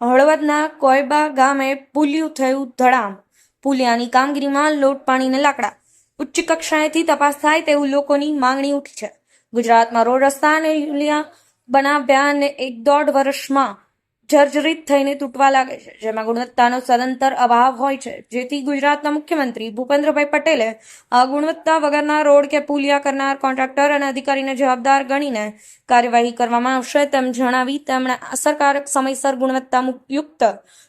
હળવદના કોયબા ગામે પુલિયું થયું ધડામ. પુલિયાની કામગીરીમાં લોટ પાણીને લાકડા. ઉચ્ચ કક્ષાએથી તપાસ થાય તેવું લોકોની માંગણી ઉઠી છે. ગુજરાતમાં રોડ રસ્તા અને પુલિયા બનાવ્યા અને 1-1.5 વર્ષમાં જર્જરિત થઈને તૂટવા લાગે છે, જેમાં ગુણવત્તાનો સદંતર અભાવ હોય છે. જેથી ગુજરાતના મુખ્યમંત્રી ભૂપેન્દ્રભાઈ પટેલે આ ગુણવત્તા વગરના રોડ કે પુલિયા કરનાર કોન્ટ્રાક્ટર અને અધિકારીને જવાબદાર ગણીને કાર્યવાહી કરવામાં આવશે તેમ જણાવી તેમણે અસરકારક સમયસર ગુણવત્તાયુક્ત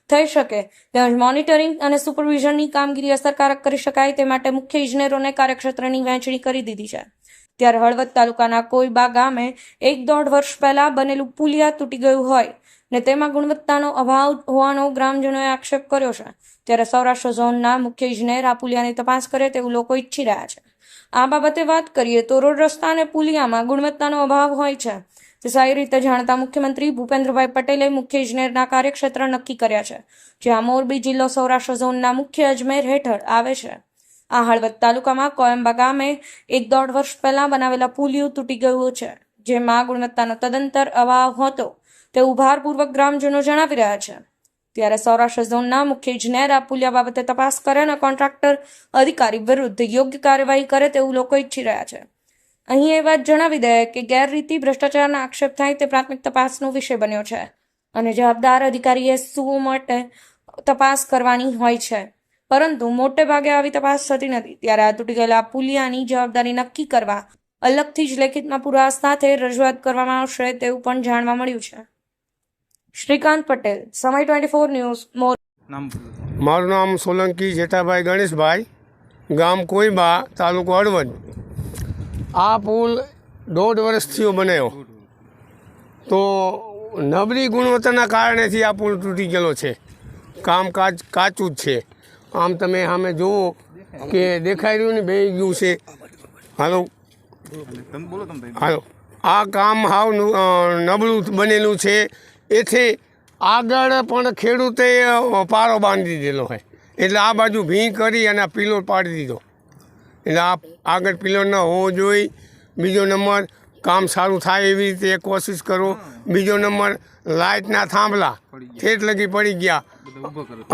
થઈ શકે તેમજ મોનિટરિંગ અને સુપરવિઝનની કામગીરી અસરકારક કરી શકાય તે માટે મુખ્ય ઇજનેરોને કાર્યક્ષેત્રની વહેંચણી કરી દીધી છે. ત્યારે હળવદ તાલુકાના કોઈબા ગામે 1-1.5 વર્ષ પહેલા બનેલું પુલિયા તૂટી ગયું હોય ને તેમાં ગુણવત્તાનો અભાવ હોવાનો ગ્રામજનોએ આક્ષેપ કર્યો છે. ત્યારે સૌરાષ્ટ્ર ઝોનના મુખ્ય ઇજનેર આ પુલિયાની તપાસ કરે તેવું લોકો ઈચ્છી રહ્યા છે. આ બાબતે વાત કરીએ તો રોડ રસ્તા અને પુલિયામાં ગુણવત્તાનો અભાવ હોય છે તે સારી રીતે જાણતા મુખ્યમંત્રી ભૂપેન્દ્રભાઈ પટેલે મુખ્ય ઇજનેરના કાર્યક્ષેત્ર નક્કી કર્યા છે, જ્યાં મોરબી જિલ્લો સૌરાષ્ટ્ર ઝોનના મુખ્ય અજમેર હેઠળ આવે છે. આ હળવદ તાલુકામાં કોયંબા ગામે 1-1.5 વર્ષ પહેલા બનાવેલા પુલિયું તૂટી ગયું છે, જેમાં ગુણવત્તાનો તદંતર અભાવ હતો તેવું ભારપૂર્વક ગ્રામજનો જણાવી રહ્યા છે. ત્યારે સૌરાષ્ટ્ર ઝોનના મુખ્ય ઇજનેર આ પુલિયા બાબતે તપાસ કરે અને કોન્ટ્રાક્ટર અધિકારી વિરુદ્ધ યોગ્ય કાર્યવાહી કરે તેવું લોકો ઈચ્છી રહ્યા છે. અહીં એ વાત જણાવી દે કે ગેરરીતિ ભ્રષ્ટાચારના આક્ષેપ થાય તે પ્રાથમિક તપાસનો વિષય બન્યો છે અને જવાબદાર અધિકારીએ શું માટે તપાસ કરવાની હોય છે, પરંતુ મોટે ભાગે આવી તપાસ થતી નથી. ત્યારે આ તૂટી ગયેલા પુલિયાની જવાબદારી નક્કી કરવા અલગથી જ લેખિતમાં પુરાવા સાથે રજૂઆત કરવામાં આવશે તેવું પણ જાણવા મળ્યું છે. શ્રીકાંત પટેલ, સમય 24 ન્યૂઝ. મારું નામ સોલંકી જેઠાભાઈ ગણેશભાઈ, ગામ કોઈબા, તાલુકો હળવદ. આ પુલ 1.5 વર્ષ થયો બનાવ્યો, તો નબળી ગુણવત્તાના કારણેથી આ પુલ તૂટી ગયેલો છે. કામકાજ કાચું જ છે. આમ તમે સામે જુઓ કે દેખાઈ રહ્યું ને બે ગયું છે. હાલો આ કામ હાવ નબળું બનેલું છે. એથી આગળ પણ ખેડૂતે પારો બાંધી દીધેલો હોય, એટલે આ બાજુ ભીં કરી અને આ પિલોર પાડી દીધો. એટલે આ આગળ પિલોર ન હોવો જોઈએ. બીજો નંબર, કામ સારું થાય એવી રીતે કોશિશ કરો. બીજો નંબર, લાઇટના થાંભલા ઠેઠ લગી પડી ગયા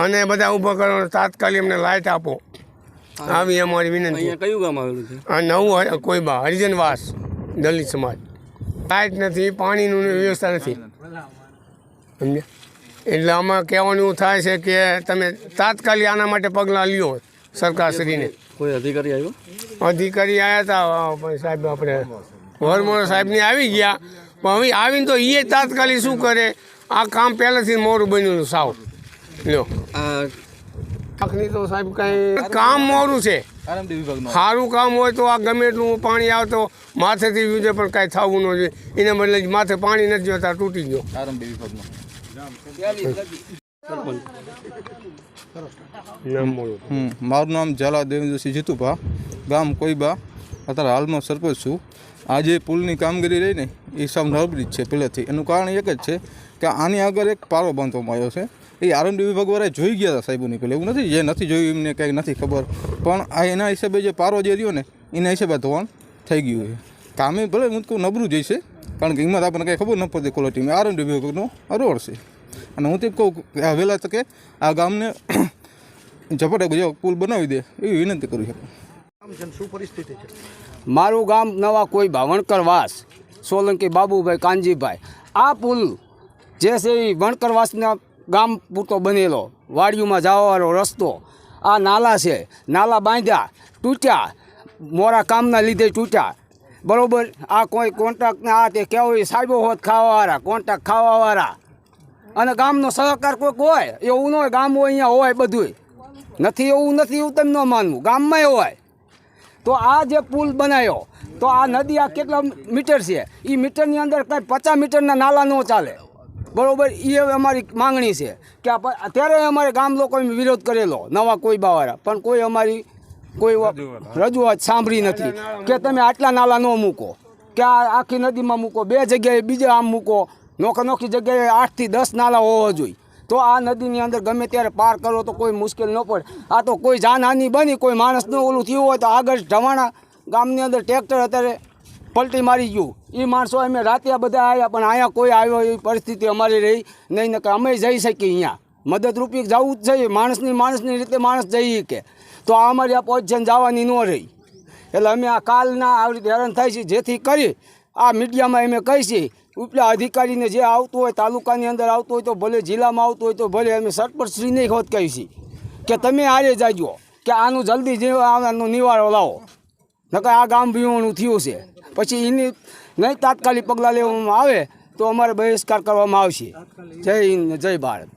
અને બધા ઊભા કરો, તાત્કાલિક અમને લાઇટ આપો, આવી અમારી વિનંતી. કયું ગામ આવેલું છે? આ નવું કોઈબા હરિજનવાસ દલિત સમાજ. લાઇટ નથી, પાણીની વ્યવસ્થા નથી, સમજ્યા? એટલે આમાં કહેવાનું એવું થાય છે કે તમે તાત્કાલિક આના માટે પગલાં લ્યો સરકારશ્રીને. કોઈ અધિકારી આવ્યો? અધિકારી આવ્યા હતા સાહેબ, આપણે વરમોરા સાહેબને આવી ગયા, પણ હવે આવીને તો એ તાત્કાલિક શું કરે, આ કામ પહેલાંથી મોરું બન્યું સાવ. લ્યો આખની તો સાહેબ કાંઈ કામ મોરું છે. સારું કામ હોય તો આ ગમે એટલું પાણી આવતો માથેથી વિજે પણ કાંઈ થવું ન જોઈએ. એના બદલે માથે પાણી નથી જોતા, તૂટી ગયો. મારું નામ ઝાલા દેવેન્દ્રસિંહ જીતુભા, ગામ કોઈબા, અત્યારે હાલમાં સરપંચ છું. આ જે પુલની કામગીરી રહી ને એ સાવ નબળી જ છે પહેલેથી. એનું કારણ એક જ છે કે આની આગળ એક પારો બાંધવામાં આવ્યો છે. એ આરએનબી વિભાગવાળાએ જોઈ ગયા હતા સાહેબોની પહેલાં. એવું નથી જે નથી જોયું એમને કંઈક નથી ખબર, પણ આ એના હિસાબે જે પારો જે રહ્યો ને એના હિસાબે ધોવાણ થઈ ગયું છે. કામે ભલે હું કહું નબળું જ છે, કારણ કે એમાં આપણને કંઈ ખબર ન પડતી ક્વોલિટીમાં. આરએનબી વિભાગનો રોડ છે અને હું તો કહું કે આ વહેલા તકે આ ગામને ઝપટે જેવો પુલ બનાવી દે એવી વિનંતી કરું છું. શું પરિસ્થિતિ છે? મારું ગામ નવા કોઈબા, વણકરવાસ, સોલંકી બાબુભાઈ કાનજીભાઈ. આ પુલ જે છે એ વણકરવાસના ગામ પૂરતો બનેલો, વાડીઓમાં જવાવાળો રસ્તો. આ નાલા છે, નાલા બાંધ્યા, તૂટ્યા, મોરા કામના લીધે તૂટ્યા. બરાબર, આ કોઈ કોન્ટ્રાક્ટને આ તે કેવું સાહેબો હોત ખાવાવાળા, કોન્ટ્રાક્ટ ખાવાવાળા અને ગામનો સહકાર કોઈક હોય એવું ન હોય. ગામ હોય અહીંયા હોય બધુંય નથી, એવું નથી એવું તમે ન માનવું, ગામમાંય હોય. તો આ જે પુલ બનાવ્યો તો આ નદી આ કેટલા મીટર છે, એ મીટરની અંદર કાંઈ 50 મીટરના નાલા ન ચાલે. બરાબર, એ અમારી માંગણી છે કે અત્યારે અમારે ગામ લોકોએ વિરોધ કરેલો નવા કોઈબાવાળા, પણ કોઈ અમારી કોઈ રજૂઆત સાંભળી નથી કે તમે આટલા નાલા ન મૂકો, કે આ આખી નદીમાં મૂકો, 2 જગ્યાએ બીજા આમ મૂકો. નોખી જગ્યાએ 8 થી 10 નાલા હોવા જોઈએ, તો આ નદીની અંદર ગમે ત્યારે પાર કરો તો કોઈ મુશ્કેલ ન પડે. આ તો કોઈ જાનહાની બની, કોઈ માણસનું ઓલું થયું હોય તો આગળ ઢવાણા ગામની અંદર ટ્રેક્ટર અત્યારે પલટી મારી ગયું. એ માણસો અમે રાતે બધા આવ્યા પણ અહીંયા કોઈ આવ્યો એવી પરિસ્થિતિ અમારી રહી નહીં. કે અમે જઈ શકીએ અહીંયા મદદરૂપી જવું જ છે. માણસની રીતે માણસ જઈએ કે તો આ અમારી આ પોઝિશન જવાની ન રહી. એટલે અમે આ કાલના આવી રીતે હેરાન થાય છે. જેથી કરી આ મીડિયામાં અમે કહી છીએ ઉપલા અધિકારીને જે આવતું હોય તાલુકાની અંદર આવતું હોય તો ભલે, જિલ્લામાં આવતું હોય તો ભલે, અમે સરપંચશ્રીને હોત કહી છીએ કે તમે આરે જાજો કે આનું જલ્દી જે આનું નિવારો લાવો, નકર આ ગામ વિહોણું થયું છે. પછી એની નહીં તાત્કાલિક પગલાં લેવામાં આવે તો અમારે બહિષ્કાર કરવામાં આવશે. જય હિન્દ, જય ભારત.